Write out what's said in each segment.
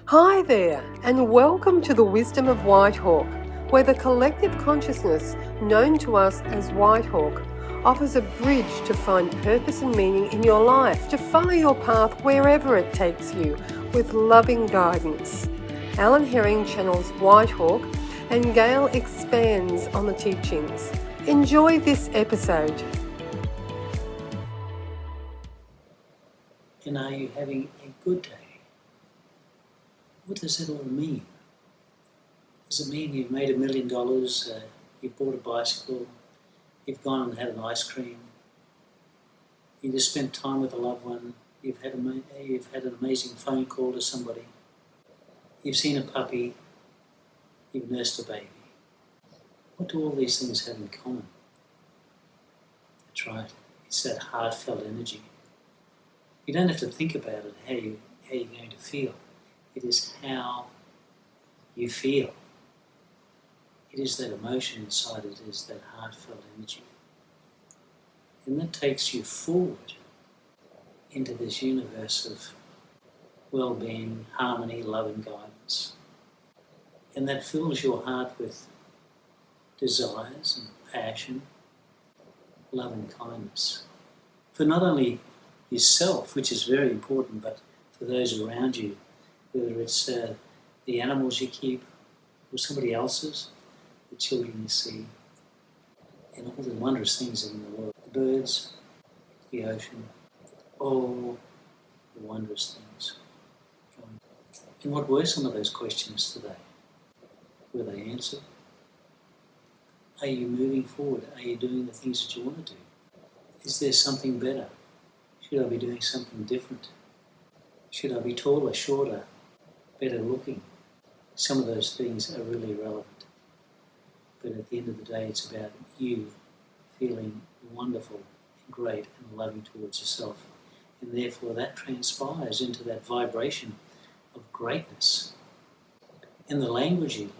Hi there, and welcome to the Wisdom of Whitehawk, where the collective consciousness known to us as Whitehawk offers a bridge to find purpose and meaning in your life, to follow your path wherever it takes you, with loving guidance. Alan Herring channels Whitehawk, and Gail expands on the teachings. Enjoy this episode. And are you having a good day? What does that all mean? Does it mean you've made $1 million, you've bought a bicycle, you've gone and had an ice cream, you just spent time with a loved one, you've had an amazing phone call to somebody, you've seen a puppy, you've nursed a baby? What do all these things have in common? That's right, it's that heartfelt energy. You don't have to think about it, how you're going to feel. It is how you feel. It is that emotion inside, it is that heartfelt energy. And that takes you forward into this universe of well-being, harmony, love and guidance. And that fills your heart with desires and passion, love and kindness. For not only yourself, which is very important, but for those around you, whether it's the animals you keep or somebody else's, the children you see, and all the wondrous things in the world, the birds, the ocean, all the wondrous things. And what were some of those questions today? Were they answered? Are you moving forward? Are you doing the things that you want to do? Is there something better? Should I be doing something different? Should I be taller, shorter, better looking? Some of those things are really relevant. But at the end of the day, it's about you feeling wonderful and great and loving towards yourself. And therefore that transpires into that vibration of greatness. And the language you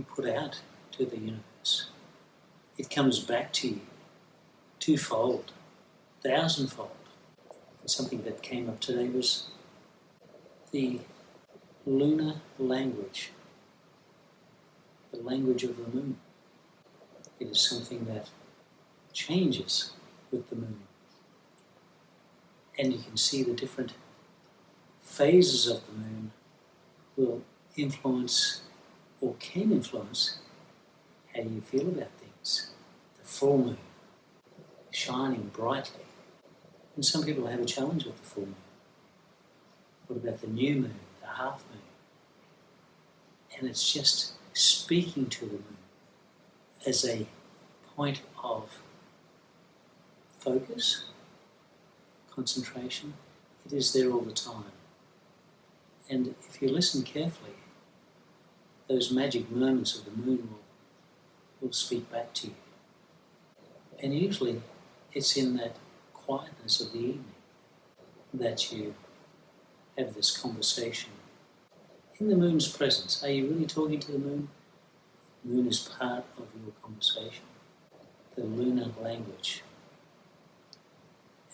put out to the universe, it comes back to you twofold, thousandfold. And something that came up today was the Lunar Language, the language of the moon. It is something that changes with the moon. And you can see the different phases of the moon will influence or can influence how you feel about things. The full moon, shining brightly. And some people have a challenge with the full moon. What about the new moon, the half moon? And it's just speaking to the moon as a point of focus, concentration. It is there all the time. And if you listen carefully, those magic moments of the moon will speak back to you. And usually it's in that quietness of the evening that you have this conversation. In the moon's presence, are you really talking to the moon? The moon is part of your conversation. The lunar language.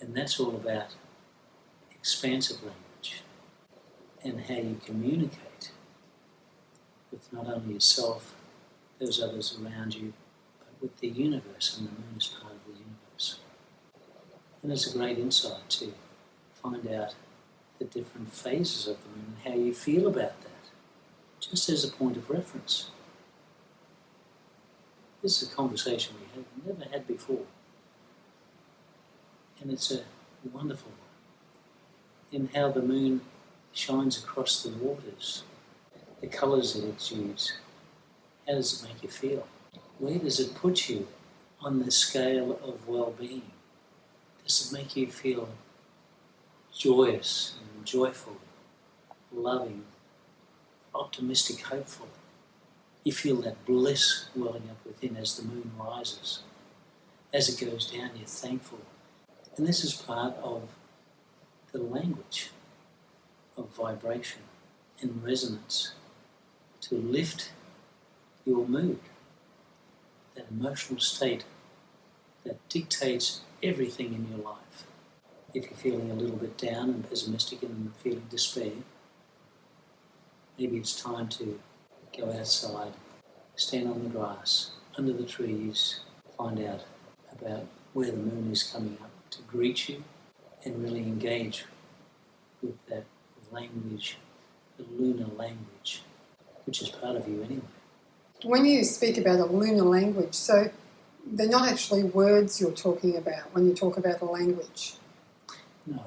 And that's all about expansive language and how you communicate with not only yourself, those others around you, but with the universe, and the moon is part of the universe. And it's a great insight to find out the different phases of the moon and how you feel about that, just as a point of reference. This is a conversation we have never had before. And it's a wonderful one. In how the moon shines across the waters, the colours it exudes. How does it make you feel? Where does it put you on the scale of well-being? Does it make you feel joyous and joyful, loving, optimistic, hopeful? You feel that bliss welling up within as the moon rises. As it goes down, you're thankful. And this is part of the language of vibration and resonance to lift your mood, that emotional state that dictates everything in your life. If you're feeling a little bit down and pessimistic and feeling despair, Maybe it's time to go outside, stand on the grass, under the trees, find out about where the moon is coming up to greet you and really engage with that language, the lunar language, which is part of you anyway. When you speak about a lunar language, so they're not actually words you're talking about when you talk about a language. No,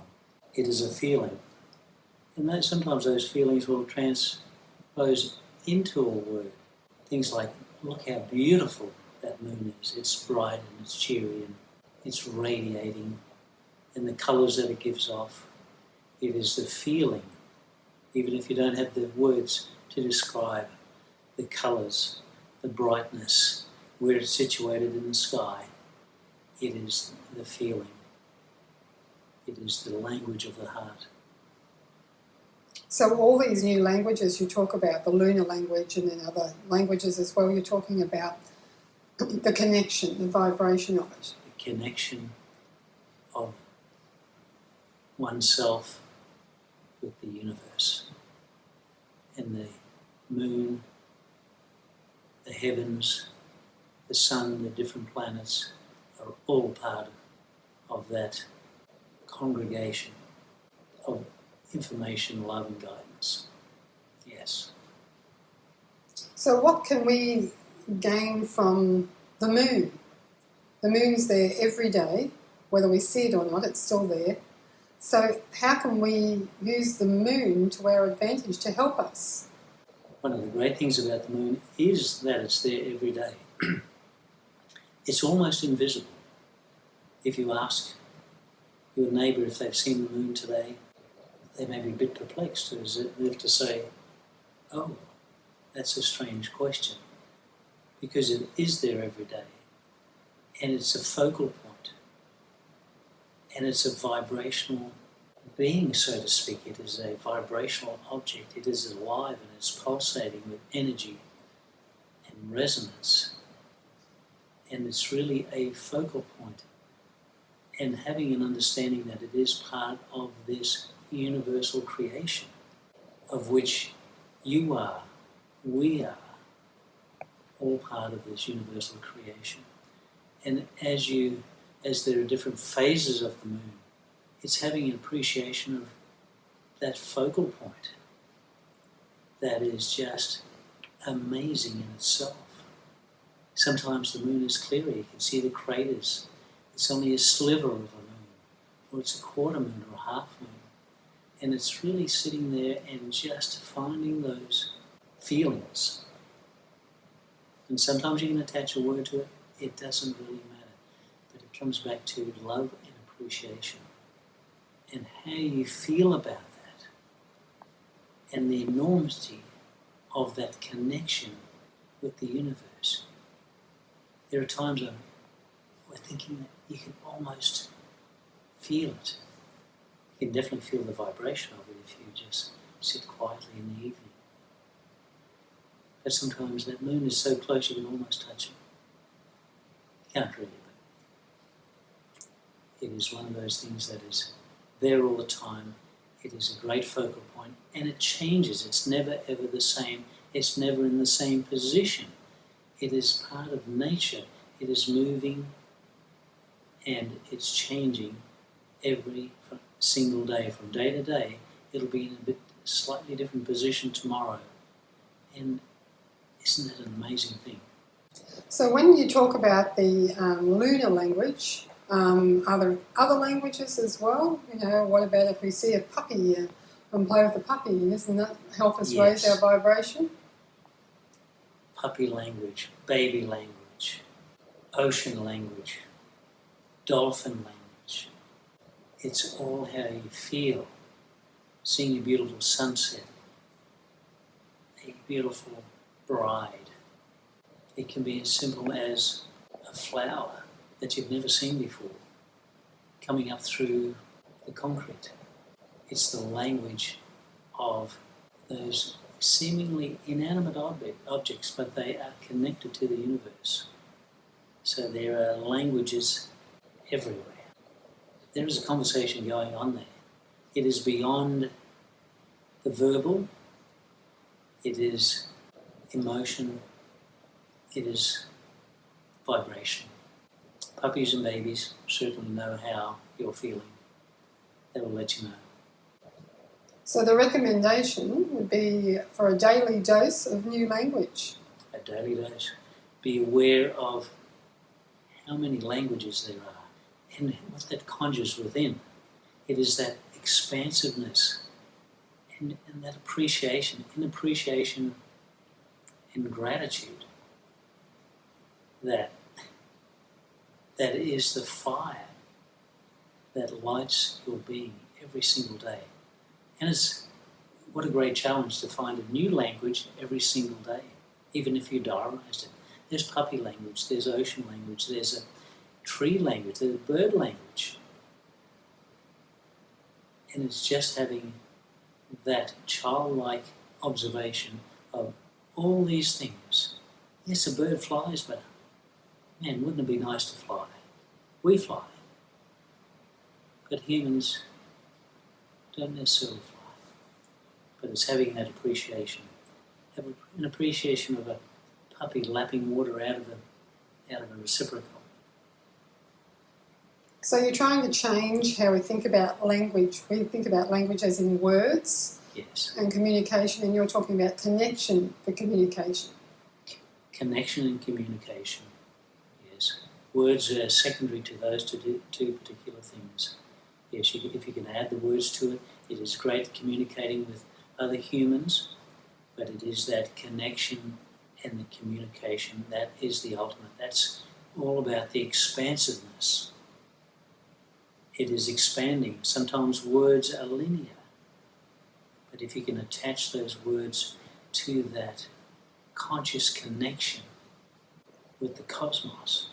it is a feeling. And sometimes those feelings will transpose into a word. Things like, look how beautiful that moon is. It's bright and it's cheery and it's radiating. And the colours that it gives off. It is the feeling, even if you don't have the words to describe the colours, the brightness, where it's situated in the sky. It is the feeling. It is the language of the heart. So all these new languages you talk about, the lunar language and then other languages as well, you're talking about the connection, the vibration of it. The connection of oneself with the universe. And the moon, the heavens, the sun, the different planets are all part of that congregation of information, love and guidance. Yes. So what can we gain from the moon? The moon's there every day, whether we see it or not, it's still there. So how can we use the moon to our advantage to help us? One of the great things about the moon is that it's there every day. It's almost invisible. If you ask your neighbour if they've seen the moon today, they may be a bit perplexed as if to say, oh, that's a strange question. Because it is there every day. And it's a focal point. And it's a vibrational being, so to speak. It is a vibrational object. It is alive and it's pulsating with energy and resonance. And it's really a focal point. And having an understanding that it is part of this universal creation, of which you are, we are, all part of this universal creation. And as there are different phases of the moon, it's having an appreciation of that focal point that is just amazing in itself. Sometimes the moon is clearer, you can see the craters. It's only a sliver of a moon, or it's a quarter moon or a half moon. And it's really sitting there and just finding those feelings. And sometimes you can attach a word to it, it doesn't really matter. But it comes back to love and appreciation. And how you feel about that. And the enormity of that connection with the universe. There are times when we're thinking that you can almost feel it. You can definitely feel the vibration of it if you just sit quietly in the evening. But sometimes that moon is so close you can almost touch it. You can't really, but it is one of those things that is there all the time. It is a great focal point and it changes. It's never ever the same. It's never in the same position. It is part of nature. It is moving and it's changing every single day. From day to day, it'll be in a slightly different position tomorrow. And isn't that an amazing thing? So when you talk about the lunar language, are there other languages as well? You know, what about if we see a puppy and play with the puppy? Doesn't that help us raise our vibration? Puppy language, baby language, ocean language, dolphin language. It's all how you feel. Seeing a beautiful sunset, a beautiful bride. It can be as simple as a flower that you've never seen before coming up through the concrete. It's the language of those seemingly inanimate objects, but they are connected to the universe. So there are languages everywhere. There is a conversation going on there. It is beyond the verbal It is emotion. It is vibration. Puppies and babies certainly know how you're feeling. They will let you know. So the recommendation would be for a daily dose of new language. A daily dose. Be aware of how many languages there are and what that conjures within. It is that expansiveness and that appreciation and gratitude that is the fire that lights your being every single day. And what a great challenge to find a new language every single day, even if you diarised it. There's puppy language, there's ocean language, there's a tree language, there's a bird language. And it's just having that childlike observation of all these things. Yes, a bird flies, but man, wouldn't it be nice to fly? We fly. But humans don't necessarily fly. But it's having that appreciation. Have an appreciation of a puppy lapping water out of a reciprocal. So you're trying to change how we think about language. We think about language as in words. Yes. And communication, and you're talking about connection for communication. Connection and communication, yes. Words are secondary to those two particular things. Yes, if you can add the words to it, it is great communicating with other humans, but it is that connection and the communication that is the ultimate. That's all about the expansiveness. It is expanding. Sometimes words are linear, but if you can attach those words to that conscious connection with the cosmos,